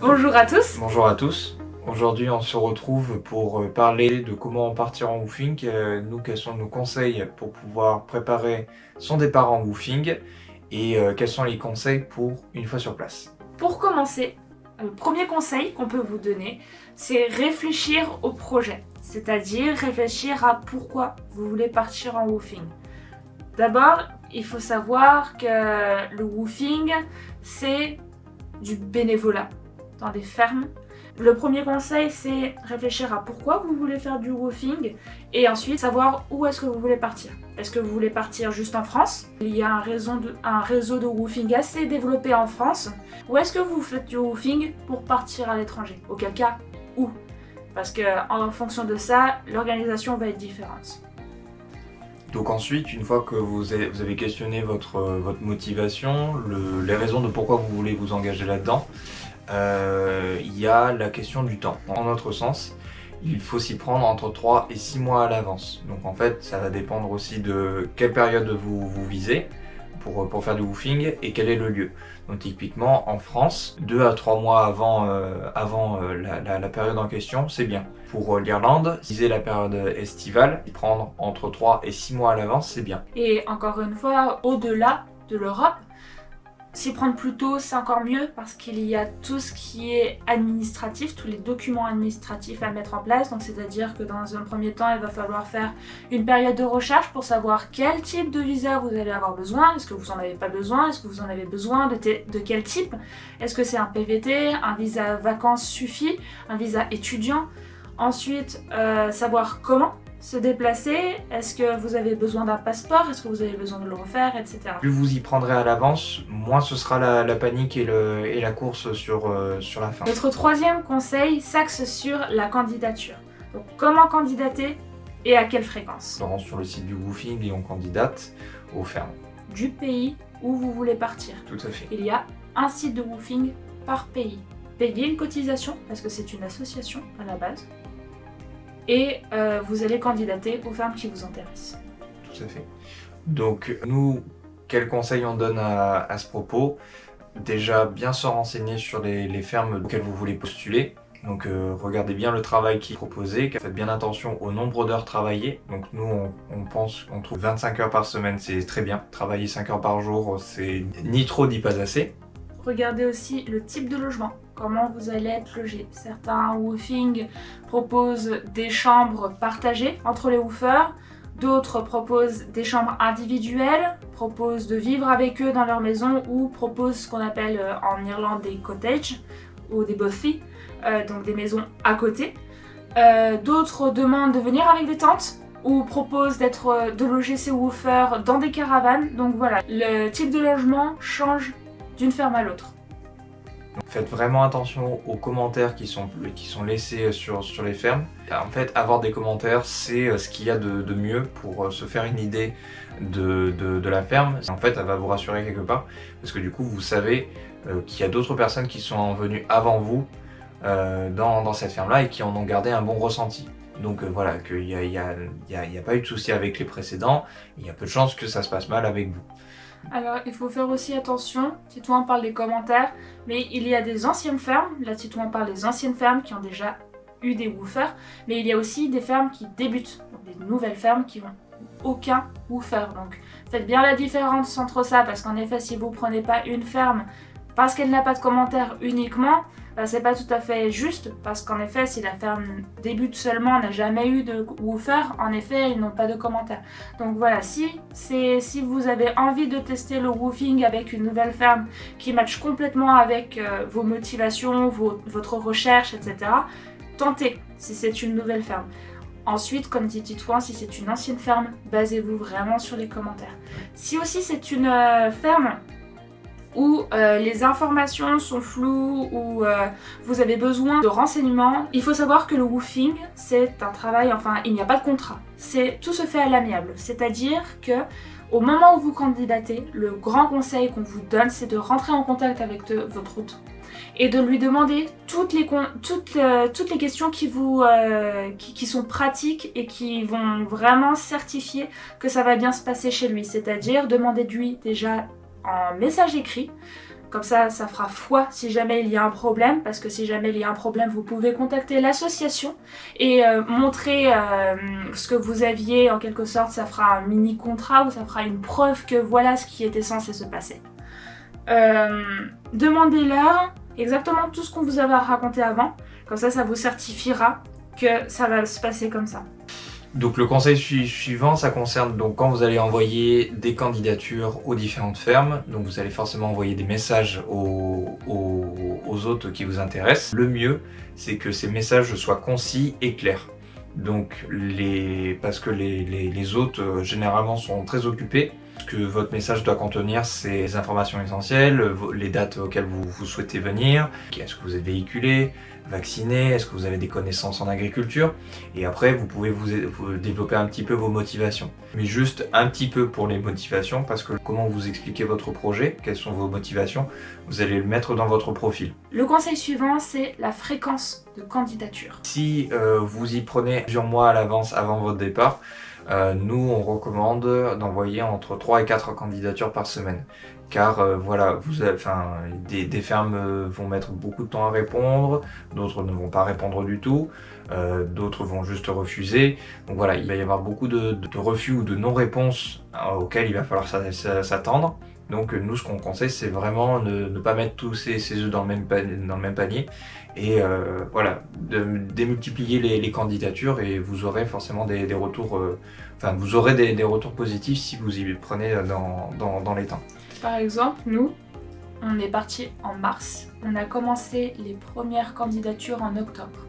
Bonjour à tous. Bonjour à tous. Aujourd'hui, on se retrouve pour parler de comment partir en woofing. Quels sont nos conseils pour pouvoir préparer son départ en woofing et quels sont les conseils pour une fois sur place. Pour commencer, le premier conseil qu'on peut vous donner, c'est réfléchir au projet. C'est-à-dire réfléchir à pourquoi vous voulez partir en woofing. D'abord, il faut savoir que le woofing, c'est du bénévolat dans des fermes. Le premier conseil, c'est réfléchir à pourquoi vous voulez faire du woofing et ensuite savoir où est-ce que vous voulez partir. Est-ce que vous voulez partir juste en France? Il y a un réseau de woofing assez développé en France. Ou est-ce que vous faites du woofing pour partir à l'étranger? Auquel cas, où? Parce qu'en fonction de ça, l'organisation va être différente. Donc ensuite, une fois que vous avez questionné votre motivation, les raisons de pourquoi vous voulez vous engager là-dedans, il y a la question du temps. En notre sens, il faut s'y prendre entre 3 et 6 mois à l'avance. Donc en fait, ça va dépendre aussi de quelle période vous visez pour faire du woofing et quel est le lieu. Donc typiquement en France, 2 à 3 mois avant la période en question, c'est bien. Pour l'Irlande, viser la période estivale, y prendre entre 3 et 6 mois à l'avance, c'est bien. Et encore une fois, au-delà de l'Europe, s'y prendre plus tôt, c'est encore mieux parce qu'il y a tout ce qui est administratif, tous les documents administratifs à mettre en place. Donc c'est-à-dire que dans un premier temps, il va falloir faire une période de recherche pour savoir quel type de visa vous allez avoir besoin. Est-ce que vous en avez pas besoin? Est-ce que vous en avez besoin de quel type? Est-ce que c'est un PVT, un visa vacances suffit, un visa étudiant? Ensuite, savoir comment se déplacer, est-ce que vous avez besoin d'un passeport, est-ce que vous avez besoin de le refaire, etc. Plus vous y prendrez à l'avance, moins ce sera la panique et la course sur la fin. Notre troisième conseil s'axe sur la candidature. Donc comment candidater et à quelle fréquence? On rentre sur le site du woofing et on candidate aux fermes. Du pays où vous voulez partir. Tout à fait. Il y a un site de woofing par pays. Payez une cotisation parce que c'est une association à la base. Et vous allez candidater aux fermes qui vous intéressent. Tout à fait. Donc nous, quels conseils on donne à ce propos? Déjà, bien se renseigner sur les fermes auxquelles vous voulez postuler. Donc regardez bien le travail qui est proposé, faites bien attention au nombre d'heures travaillées. Donc nous, on pense qu'on trouve 25 heures par semaine, c'est très bien. Travailler 5 heures par jour, c'est ni trop ni pas assez. Regardez aussi le type de logement, comment vous allez être logé. Certains woofing proposent des chambres partagées entre les woofers, d'autres proposent des chambres individuelles, proposent de vivre avec eux dans leur maison ou proposent ce qu'on appelle en Irlande des cottages ou des bothy, donc des maisons à côté. D'autres demandent de venir avec des tentes ou proposent de loger ces woofers dans des caravanes. Donc voilà, le type de logement change d'une ferme à l'autre. Faites vraiment attention aux commentaires qui sont laissés sur les fermes. En fait, avoir des commentaires, c'est ce qu'il y a de mieux pour se faire une idée de la ferme. En fait, elle va vous rassurer quelque part, parce que du coup, vous savez qu'il y a d'autres personnes qui sont venues avant vous dans cette ferme-là et qui en ont gardé un bon ressenti. Donc voilà, qu'il n'y a pas eu de souci avec les précédents, il y a peu de chances que ça se passe mal avec vous. Alors, il faut faire aussi attention, Titouan parle des commentaires, mais il y a des anciennes fermes, là Titouan parle des anciennes fermes qui ont déjà eu des woofers, mais il y a aussi des fermes qui débutent, donc des nouvelles fermes qui n'ont aucun woofer. Donc faites bien la différence entre ça, parce qu'en effet, si vous prenez pas une ferme parce qu'elle n'a pas de commentaires uniquement, c'est pas tout à fait juste, parce qu'en effet, si la ferme débute seulement, n'a jamais eu de woofer, en effet, ils n'ont pas de commentaires. Donc voilà, si vous avez envie de tester le woofing avec une nouvelle ferme qui matche complètement avec vos motivations, votre recherche, etc., tentez si c'est une nouvelle ferme. Ensuite, comme dit Titouan, si c'est une ancienne ferme, basez-vous vraiment sur les commentaires. Si aussi c'est une ferme où les informations sont floues, où vous avez besoin de renseignements, il faut savoir que le woofing, c'est un travail, enfin, il n'y a pas de contrat. Tout se fait à l'amiable, c'est-à-dire que au moment où vous candidatez, le grand conseil qu'on vous donne, c'est de rentrer en contact avec votre hôte et de lui demander toutes les questions qui sont pratiques et qui vont vraiment certifier que ça va bien se passer chez lui. C'est-à-dire demander de lui déjà en message écrit Comme ça fera foi si jamais il y a un problème, parce que si jamais il y a un problème, vous pouvez contacter l'association et montrer ce que vous aviez, en quelque sorte, ça fera un mini contrat ou ça fera une preuve que voilà ce qui était censé se passer. Demandez-leur exactement tout ce qu'on vous avait raconté avant, comme ça vous certifiera que ça va se passer comme ça. Donc le conseil suivant, ça concerne donc quand vous allez envoyer des candidatures aux différentes fermes, donc vous allez forcément envoyer des messages aux hôtes qui vous intéressent. Le mieux, c'est que ces messages soient concis et clairs. Donc parce que les hôtes généralement sont très occupés. Ce que votre message doit contenir, c'est les informations essentielles, les dates auxquelles vous souhaitez venir, est-ce que vous êtes véhiculé, vacciné, est-ce que vous avez des connaissances en agriculture, et après vous pouvez vous développer un petit peu vos motivations. Mais juste un petit peu pour les motivations, parce que comment vous expliquez votre projet, quelles sont vos motivations, vous allez le mettre dans votre profil. Le conseil suivant, c'est la fréquence de candidature. Si vous y prenez plusieurs mois à l'avance avant votre départ, nous on recommande d'envoyer entre 3 et 4 candidatures par semaine, car voilà, des fermes vont mettre beaucoup de temps à répondre, d'autres ne vont pas répondre du tout, d'autres vont juste refuser. Donc voilà, il va y avoir beaucoup de refus ou de non-réponses auxquels il va falloir s'attendre. Donc nous, ce qu'on conseille, c'est vraiment ne pas mettre tous ses œufs dans le même panier et voilà, de démultiplier les candidatures, et vous aurez forcément des retours, vous aurez des retours positifs si vous y prenez dans les temps. Par exemple, nous, on est parti en mars. On a commencé les premières candidatures en octobre.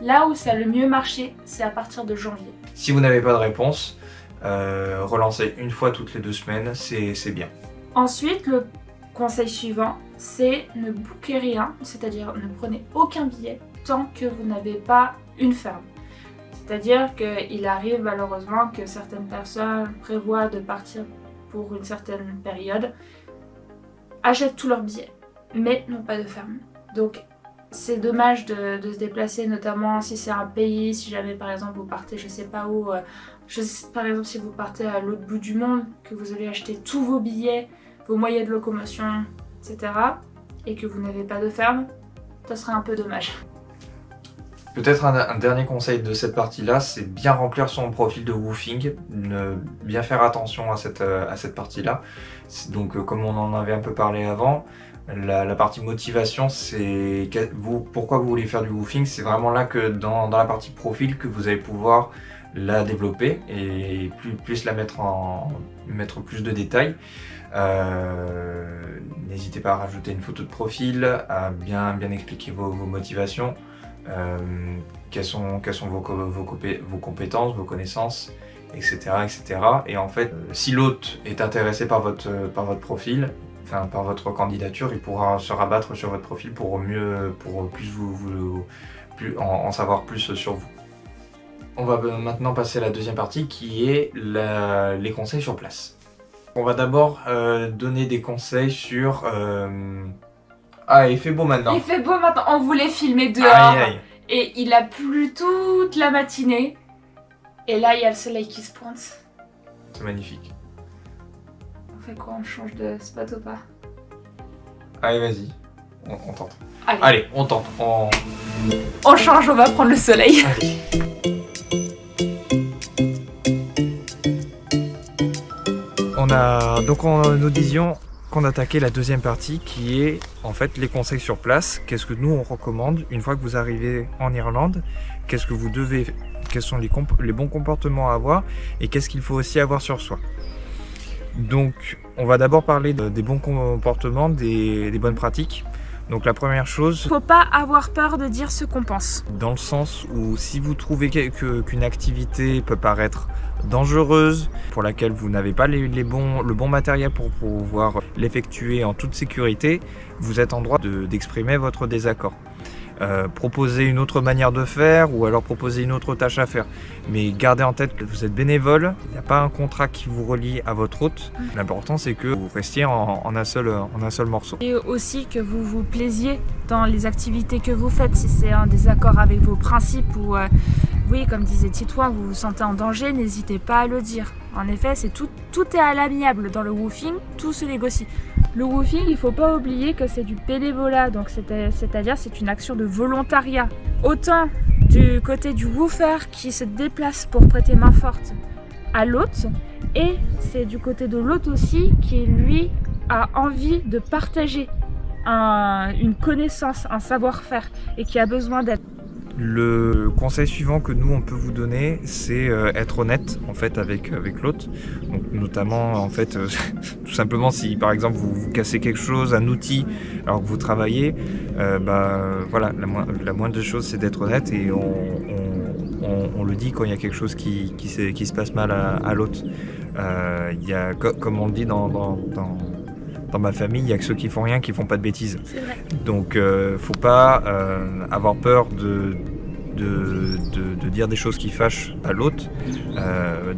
Là où ça a le mieux marché, c'est à partir de janvier. Si vous n'avez pas de réponse, relancez une fois toutes les 2 semaines, c'est bien. Ensuite, le conseil suivant, c'est ne bouquez rien, c'est-à-dire ne prenez aucun billet tant que vous n'avez pas une ferme. C'est-à-dire qu'il arrive malheureusement que certaines personnes prévoient de partir pour une certaine période, achètent tous leurs billets, mais n'ont pas de ferme. Donc c'est dommage de se déplacer, notamment si c'est un pays, si jamais par exemple vous partez je sais pas où, par exemple si vous partez à l'autre bout du monde, que vous allez acheter tous vos billets, vos moyens de locomotion, etc. et que vous n'avez pas de ferme, ça serait un peu dommage. Peut-être un dernier conseil de cette partie-là, c'est bien remplir son profil de woofing, bien faire attention à cette partie-là. Donc comme on en avait un peu parlé avant, la partie motivation, c'est pourquoi vous voulez faire du woofing, c'est vraiment là que dans la partie profil que vous allez pouvoir la développer et plus la mettre plus de détails. N'hésitez pas à rajouter une photo de profil, à bien expliquer vos motivations, quelles sont vos compétences, vos connaissances, etc., etc. Et en fait, si l'hôte est intéressé par votre profil, par votre candidature, il pourra se rabattre sur votre profil pour en savoir plus sur vous. On va maintenant passer à la deuxième partie qui est les conseils sur place. On va d'abord donner des conseils sur... Ah, il fait beau maintenant. Il fait beau maintenant. On voulait filmer dehors. Aïe. Et il a plu toute la matinée. Et là, il y a le soleil qui se pointe. C'est magnifique. On fait quoi? On change de spot ou pas? Allez, vas-y. On tente. Allez, on tente. On change, on va prendre le soleil. Allez. Nous disions qu'on attaquait la deuxième partie qui est en fait les conseils sur place. Qu'est-ce que nous on recommande une fois que vous arrivez en Irlande? Quels sont les bons comportements à avoir et qu'est-ce qu'il faut aussi avoir sur soi? Donc on va d'abord parler des bons comportements, des bonnes pratiques. Donc la première chose... Faut pas avoir peur de dire ce qu'on pense. Dans le sens où si vous trouvez qu'une activité peut paraître dangereuse, pour laquelle vous n'avez pas le bon matériel pour pouvoir l'effectuer en toute sécurité, vous êtes en droit d'exprimer votre désaccord. Proposer une autre manière de faire ou alors proposer une autre tâche à faire. Mais gardez en tête que vous êtes bénévole, il n'y a pas un contrat qui vous relie à votre hôte. L'important c'est que vous restiez en un seul morceau. Et aussi que vous vous plaisiez dans les activités que vous faites. Si c'est un désaccord avec vos principes ou oui, comme disait Titouan, vous vous sentez en danger, n'hésitez pas à le dire. En effet, tout est à l'amiable dans le woofing, tout se négocie. Le woofing, il faut pas oublier que c'est du bénévolat, donc c'est-à-dire c'est une action de volontariat. Autant du côté du woofer qui se déplace pour prêter main forte à l'hôte, et c'est du côté de l'hôte aussi qui lui a envie de partager une connaissance, un savoir-faire et qui a besoin d'aide. Le conseil suivant que nous on peut vous donner, c'est être honnête en fait avec l'hôte. Donc notamment en fait tout simplement si par exemple vous cassez quelque chose, un outil alors que vous travaillez, voilà, la moindre des choses c'est d'être honnête et on le dit quand il y a quelque chose qui se passe mal à l'hôte. Il y a, comme on le dit dans ma famille, il n'y a que ceux qui font rien qui font pas de bêtises. Donc faut pas avoir peur de dire des choses qui fâchent à l'hôte.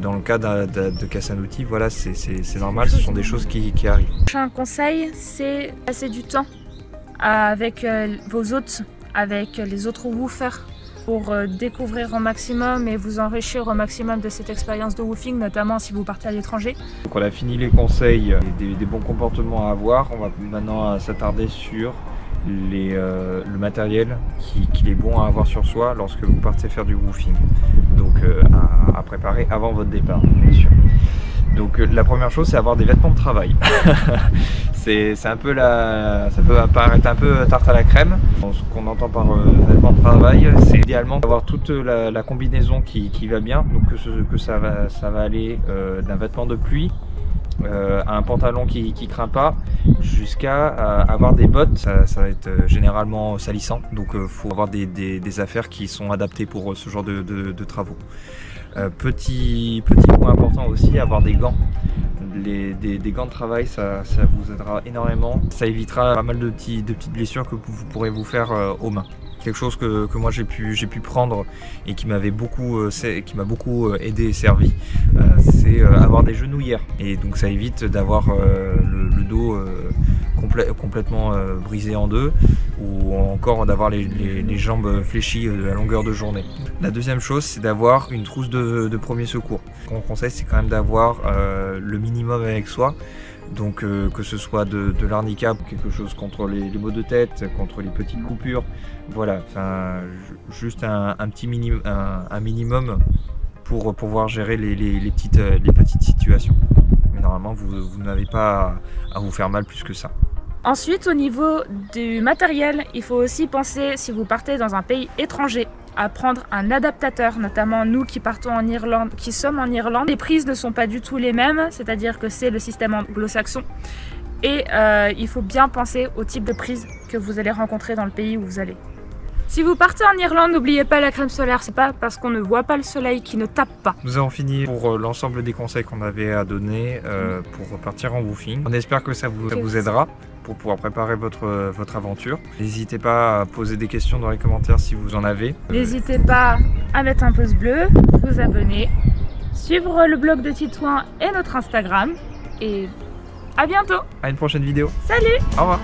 Dans le cas de casser un outil, voilà, c'est normal, ce sont des choses qui arrivent. Le prochain conseil, c'est passer du temps avec vos hôtes, avec les autres woofers, pour découvrir au maximum et vous enrichir au maximum de cette expérience de woofing, notamment si vous partez à l'étranger. Donc on a fini les conseils des bons comportements à avoir. On va maintenant s'attarder sur le matériel qu'il est bon à avoir sur soi lorsque vous partez faire du woofing. Donc à préparer avant votre départ, bien sûr. Donc la première chose, c'est avoir des vêtements de travail. C'est un peu ça peut paraître un peu tarte à la crème. Ce qu'on entend par vêtements de travail, c'est idéalement d'avoir toute la combinaison qui va bien. Donc que ça va aller d'un vêtement de pluie à un pantalon qui craint pas, jusqu'à avoir des bottes. Ça va être généralement salissant. Donc faut avoir des affaires qui sont adaptées pour ce genre de travaux. Petit point important aussi, avoir des gants. Des gants de travail, ça vous aidera énormément. Ça évitera pas mal de petites blessures que vous pourrez vous faire aux mains. Quelque chose que moi j'ai pu prendre et qui m'a beaucoup aidé et servi, c'est avoir des genouillères. Et donc ça évite d'avoir le dos complètement brisé en deux, ou encore d'avoir les jambes fléchies de la longueur de journée. La deuxième chose, c'est d'avoir une trousse de premier secours. Mon conseil, c'est quand même d'avoir le minimum avec soi. Donc que ce soit de l'arnica, quelque chose contre les maux de tête, contre les petites coupures, voilà, juste un minimum pour pouvoir gérer les petites situations. Mais normalement, vous n'avez pas à vous faire mal plus que ça. Ensuite, au niveau du matériel, il faut aussi penser, si vous partez dans un pays étranger, à prendre un adaptateur, notamment nous qui sommes en Irlande. Les prises ne sont pas du tout les mêmes, c'est-à-dire que c'est le système anglo-saxon. Et il faut bien penser au type de prise que vous allez rencontrer dans le pays où vous allez. Si vous partez en Irlande, n'oubliez pas la crème solaire, c'est pas parce qu'on ne voit pas le soleil qui ne tape pas. Nous avons fini pour l'ensemble des conseils qu'on avait à donner pour partir en woofing. On espère que ça vous aidera pour pouvoir préparer votre aventure. N'hésitez pas à poser des questions dans les commentaires si vous en avez. N'hésitez pas à mettre un pouce bleu, vous abonner, suivre le blog de Titouan et notre Instagram. Et à bientôt. À une prochaine vidéo. Salut. Au revoir.